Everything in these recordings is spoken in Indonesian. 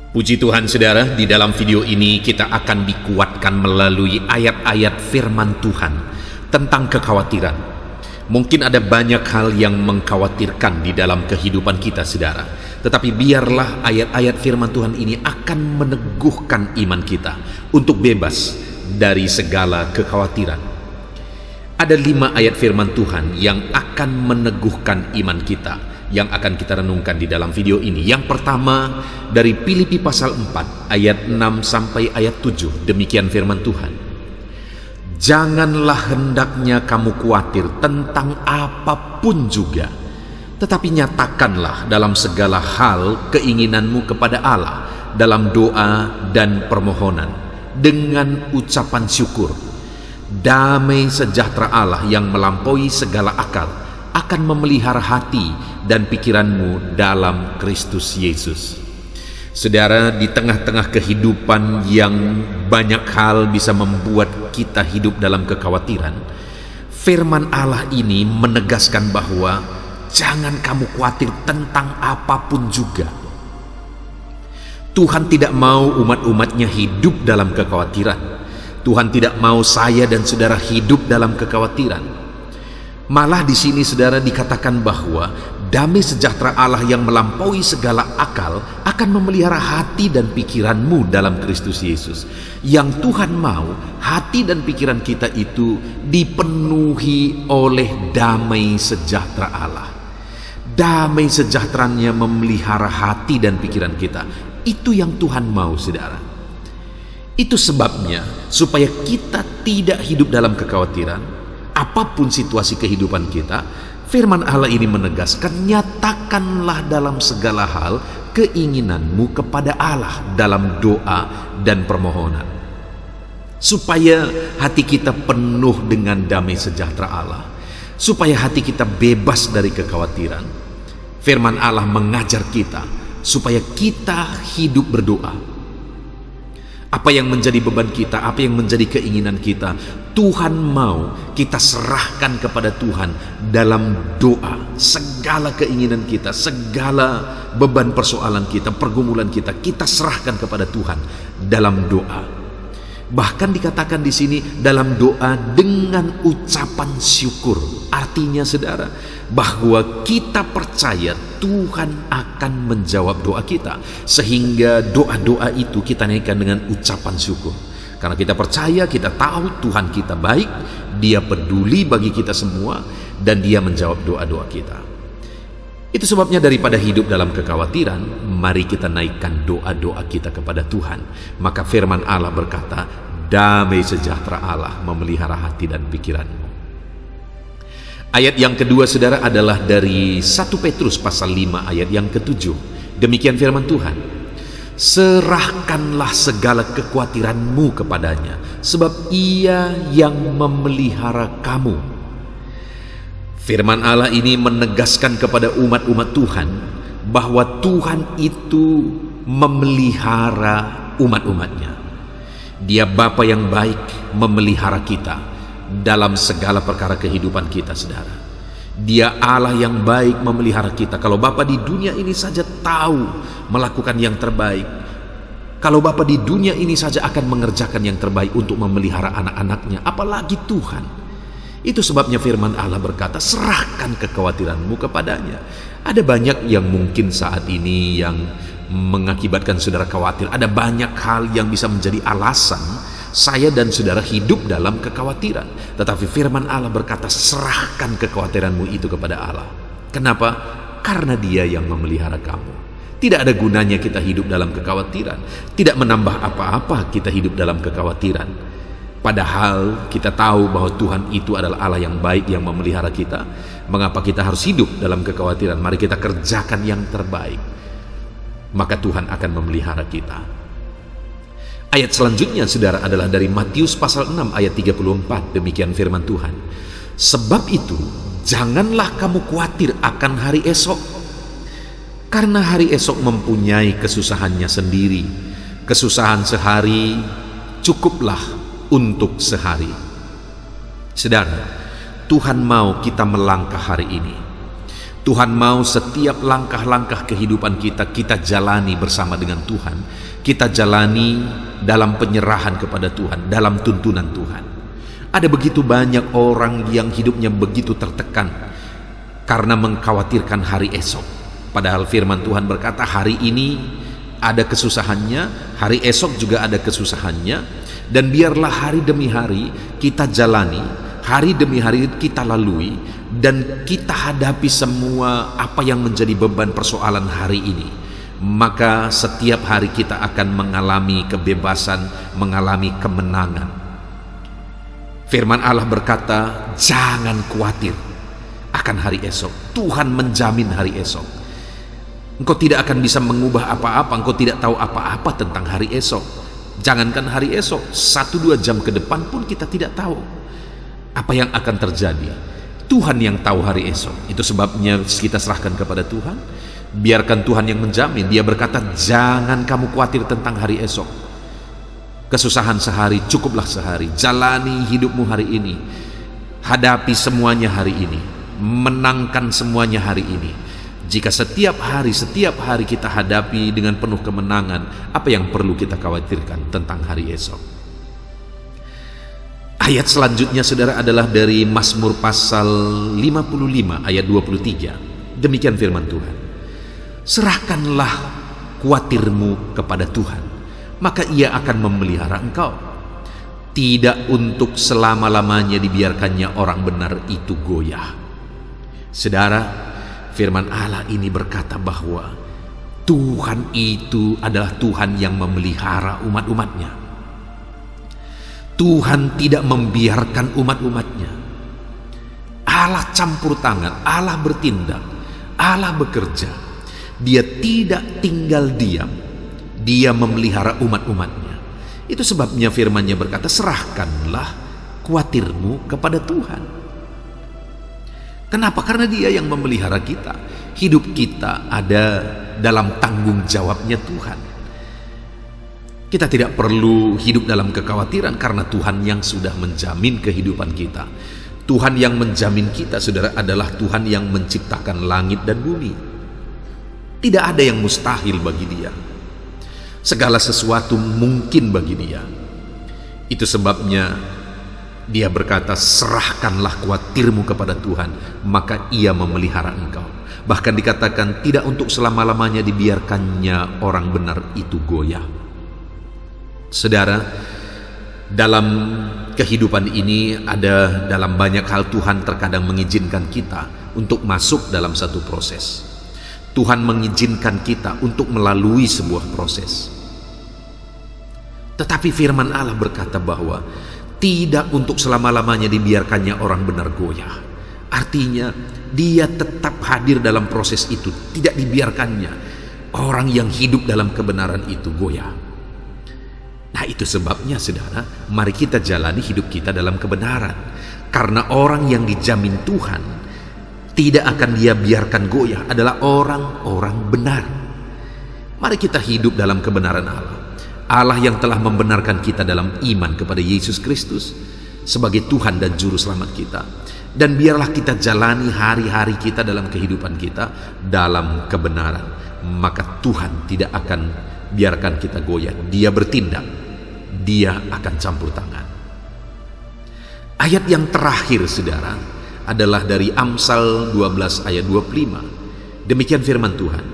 Puji Tuhan saudara, di dalam video ini kita akan dikuatkan melalui ayat-ayat firman Tuhan tentang kekhawatiran. Mungkin ada banyak hal yang mengkhawatirkan di dalam kehidupan kita saudara. Tetapi biarlah ayat-ayat firman Tuhan ini akan meneguhkan iman kita untuk bebas dari segala kekhawatiran. Ada 5 ayat firman Tuhan yang akan meneguhkan iman kita, yang akan kita renungkan di dalam video ini. Yang pertama dari Filipi pasal 4 ayat 6 sampai ayat 7. Demikian firman Tuhan. Janganlah hendaknya kamu khawatir tentang apapun juga, tetapi nyatakanlah dalam segala hal keinginanmu kepada Allah dalam doa dan permohonan dengan ucapan syukur. Damai sejahtera Allah yang melampaui segala akal akan memelihara hati dan pikiranmu dalam Kristus Yesus. Saudara, di tengah-tengah kehidupan yang banyak hal bisa membuat kita hidup dalam kekhawatiran, firman Allah ini menegaskan bahwa jangan kamu khawatir tentang apapun juga. Tuhan tidak mau umat-umatnya hidup dalam kekhawatiran. Tuhan tidak mau saya dan saudara hidup dalam kekhawatiran. Malah di sini saudara dikatakan bahwa damai sejahtera Allah yang melampaui segala akal akan memelihara hati dan pikiranmu dalam Kristus Yesus. Yang Tuhan mau hati dan pikiran kita itu dipenuhi oleh damai sejahtera Allah. Damai sejahteranya memelihara hati dan pikiran kita. Itu yang Tuhan mau saudara. Itu sebabnya supaya kita tidak hidup dalam kekhawatiran apapun situasi kehidupan kita, firman Allah ini menegaskan, nyatakanlah dalam segala hal keinginanmu kepada Allah dalam doa dan permohonan. Supaya hati kita penuh dengan damai sejahtera Allah, supaya hati kita bebas dari kekhawatiran. Firman Allah mengajar kita supaya kita hidup berdoa. Apa yang menjadi beban kita, apa yang menjadi keinginan kita, Tuhan mau kita serahkan kepada Tuhan dalam doa. Segala keinginan kita, segala beban persoalan kita, pergumulan kita, kita serahkan kepada Tuhan dalam doa. Bahkan dikatakan di sini dalam doa dengan ucapan syukur. Artinya saudara, bahwa kita percaya Tuhan akan menjawab doa kita, sehingga doa-doa itu kita naikkan dengan ucapan syukur. Karena kita percaya, kita tahu Tuhan kita baik, Dia peduli bagi kita semua, dan Dia menjawab doa-doa kita. Itu sebabnya daripada hidup dalam kekhawatiran, mari kita naikkan doa-doa kita kepada Tuhan. Maka firman Allah berkata, damai sejahtera Allah memelihara hati dan pikiranmu. Ayat yang kedua saudara adalah dari 1 Petrus pasal 5 ayat yang ke-7. Demikian firman Tuhan. Serahkanlah segala kekhawatiranmu kepadanya, sebab Ia yang memelihara kamu. Firman Allah ini menegaskan kepada umat-umat Tuhan bahwa Tuhan itu memelihara umat-umatnya. Dia Bapa yang baik, memelihara kita dalam segala perkara kehidupan kita saudara. Dia Allah yang baik memelihara kita. Kalau Bapa di dunia ini saja tahu melakukan yang terbaik, kalau Bapa di dunia ini saja akan mengerjakan yang terbaik untuk memelihara anak-anaknya, apalagi Tuhan. Itu sebabnya firman Allah berkata, serahkan kekhawatiranmu kepadanya. Ada banyak yang mungkin saat ini yang mengakibatkan saudara khawatir. Ada banyak hal yang bisa menjadi alasan saya dan saudara hidup dalam kekhawatiran. Tetapi firman Allah berkata, serahkan kekhawatiranmu itu kepada Allah. Kenapa? Karena Dia yang memelihara kamu. Tidak ada gunanya kita hidup dalam kekhawatiran. Tidak menambah apa-apa kita hidup dalam kekhawatiran. Padahal kita tahu bahwa Tuhan itu adalah Allah yang baik yang memelihara kita. Mengapa kita harus hidup dalam kekhawatiran? Mari kita kerjakan yang terbaik, maka Tuhan akan memelihara kita. Ayat selanjutnya saudara adalah dari Matius pasal 6 ayat 34. Demikian firman Tuhan. Sebab itu janganlah kamu khawatir akan hari esok, karena hari esok mempunyai kesusahannya sendiri. Kesusahan sehari cukuplah untuk sehari. Saudara, Tuhan mau kita melangkah hari ini. Tuhan mau setiap langkah-langkah kehidupan kita jalani bersama dengan Tuhan. Kita jalani dalam penyerahan kepada Tuhan, dalam tuntunan Tuhan. Ada begitu banyak orang yang hidupnya begitu tertekan karena mengkhawatirkan hari esok. Padahal firman Tuhan berkata, hari ini ada kesusahannya, hari esok juga ada kesusahannya, dan biarlah hari demi hari kita jalani, hari demi hari kita lalui, dan kita hadapi semua apa yang menjadi beban persoalan hari ini. Maka setiap hari kita akan mengalami kebebasan, mengalami kemenangan. Firman Allah berkata, jangan khawatir akan hari esok. Tuhan menjamin hari esok. Engkau tidak akan bisa mengubah apa-apa, engkau tidak tahu apa-apa tentang hari esok. Jangankan hari esok, 1-2 jam ke depan pun kita tidak tahu apa yang akan terjadi. Tuhan yang tahu hari esok. Itu sebabnya kita serahkan kepada Tuhan. Biarkan Tuhan yang menjamin. Dia berkata, jangan kamu khawatir tentang hari esok. Kesusahan sehari, cukuplah sehari. Jalani hidupmu hari ini. Hadapi semuanya hari ini. Menangkan semuanya hari ini. Jika setiap hari kita hadapi dengan penuh kemenangan, apa yang perlu kita khawatirkan tentang hari esok? Ayat selanjutnya saudara adalah dari Mazmur pasal 55 ayat 23. Demikian firman Tuhan. Serahkanlah khawatirmu kepada Tuhan, maka Ia akan memelihara engkau. Tidak untuk selama-lamanya dibiarkannya orang benar itu goyah. Saudara, firman Allah ini berkata bahwa Tuhan itu adalah Tuhan yang memelihara umat-umatnya. Tuhan tidak membiarkan umat-umatnya. Allah campur tangan, Allah bertindak, Allah bekerja. Dia tidak tinggal diam. Dia memelihara umat-umatnya. Itu sebabnya firman-Nya berkata, serahkanlah khawatirmu kepada Tuhan. Kenapa? Karena Dia yang memelihara kita. Hidup kita ada dalam tanggung jawabnya Tuhan. Kita tidak perlu hidup dalam kekhawatiran karena Tuhan yang sudah menjamin kehidupan kita. Tuhan yang menjamin kita, saudara, adalah Tuhan yang menciptakan langit dan bumi. Tidak ada yang mustahil bagi Dia. Segala sesuatu mungkin bagi Dia. Itu sebabnya Dia berkata, serahkanlah khawatirmu kepada Tuhan, maka Ia memelihara engkau. Bahkan dikatakan, tidak untuk selama-lamanya dibiarkannya orang benar itu goyah. Saudara, dalam kehidupan ini ada dalam banyak hal Tuhan terkadang mengizinkan kita untuk masuk dalam satu proses. Tuhan mengizinkan kita untuk melalui sebuah proses. Tetapi firman Allah berkata bahwa tidak untuk selama-lamanya dibiarkannya orang benar goyah. Artinya Dia tetap hadir dalam proses itu. Tidak dibiarkannya orang yang hidup dalam kebenaran itu goyah. Nah, itu sebabnya saudara, mari kita jalani hidup kita dalam kebenaran. Karena orang yang dijamin Tuhan tidak akan Dia biarkan goyah adalah orang-orang benar. Mari kita hidup dalam kebenaran Allah. Allah yang telah membenarkan kita dalam iman kepada Yesus Kristus sebagai Tuhan dan Juru Selamat kita. Dan biarlah kita jalani hari-hari kita dalam kehidupan kita dalam kebenaran. Maka Tuhan tidak akan biarkan kita goyah. Dia bertindak. Dia akan campur tangan. Ayat yang terakhir saudara adalah dari Amsal 12 ayat 25. Demikian firman Tuhan.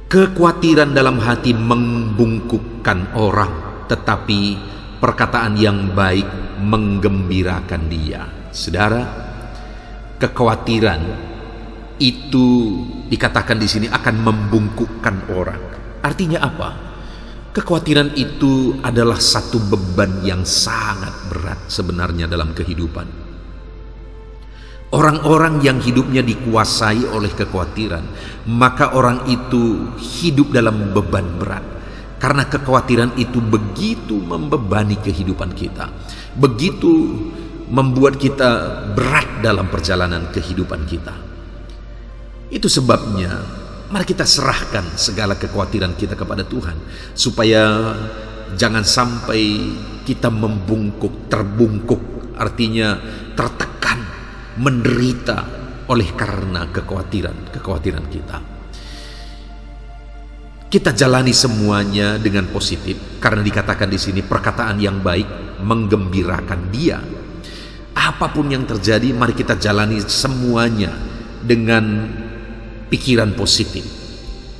Kekhawatiran dalam hati membungkukkan orang, tetapi perkataan yang baik menggembirakan dia. Saudara, kekhawatiran itu dikatakan di sini akan membungkukkan orang. Artinya apa? Kekhawatiran itu adalah satu beban yang sangat berat sebenarnya dalam kehidupan. Orang-orang yang hidupnya dikuasai oleh kekhawatiran, maka orang itu hidup dalam beban berat. Karena kekhawatiran itu begitu membebani kehidupan kita, begitu membuat kita berat dalam perjalanan kehidupan kita. Itu sebabnya mari kita serahkan segala kekhawatiran kita kepada Tuhan, supaya jangan sampai kita membungkuk, terbungkuk, artinya tertekan, menderita oleh karena kekhawatiran kita. Kita jalani semuanya dengan positif, karena dikatakan di sini perkataan yang baik menggembirakan dia. Apapun yang terjadi, mari kita jalani semuanya dengan pikiran positif.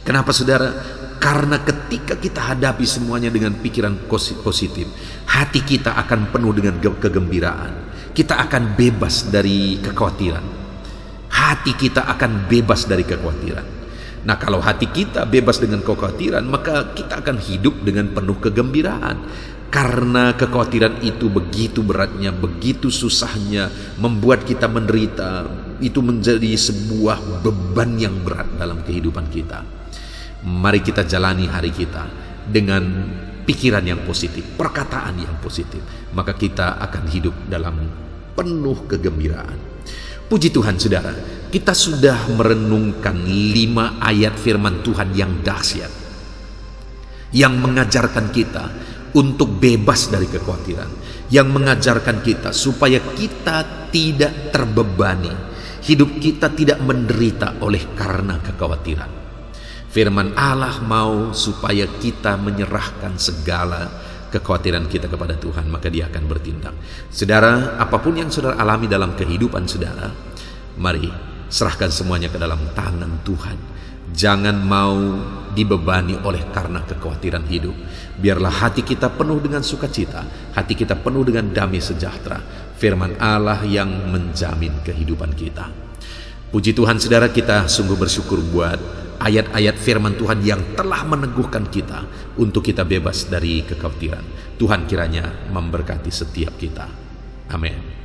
Kenapa saudara? Karena ketika kita hadapi semuanya dengan pikiran positif, hati kita akan penuh dengan kegembiraan. Kita akan bebas dari kekhawatiran. Hati kita akan bebas dari kekhawatiran. Nah, kalau hati kita bebas dengan kekhawatiran, maka kita akan hidup dengan penuh kegembiraan. Karena kekhawatiran itu begitu beratnya, begitu susahnya, membuat kita menderita. Itu menjadi sebuah beban yang berat dalam kehidupan kita. Mari kita jalani hari kita dengan pikiran yang positif, perkataan yang positif. Maka kita akan hidup dalam penuh kegembiraan. Puji Tuhan saudara, kita sudah merenungkan 5 ayat firman Tuhan yang dahsyat, yang mengajarkan kita untuk bebas dari kekhawatiran, yang mengajarkan kita supaya kita tidak terbebani, hidup kita tidak menderita oleh karena kekhawatiran. Firman Allah mau supaya kita menyerahkan segala kekhawatiran kita kepada Tuhan, maka Dia akan bertindak. Saudara, apapun yang saudara alami dalam kehidupan saudara, mari serahkan semuanya ke dalam tangan Tuhan. Jangan mau dibebani oleh karena kekhawatiran hidup. Biarlah hati kita penuh dengan sukacita, hati kita penuh dengan damai sejahtera. Firman Allah yang menjamin kehidupan kita. Puji Tuhan saudara, kita sungguh bersyukur buat ayat-ayat firman Tuhan yang telah meneguhkan kita untuk kita bebas dari kekhawatiran. Tuhan kiranya memberkati setiap kita. Amin.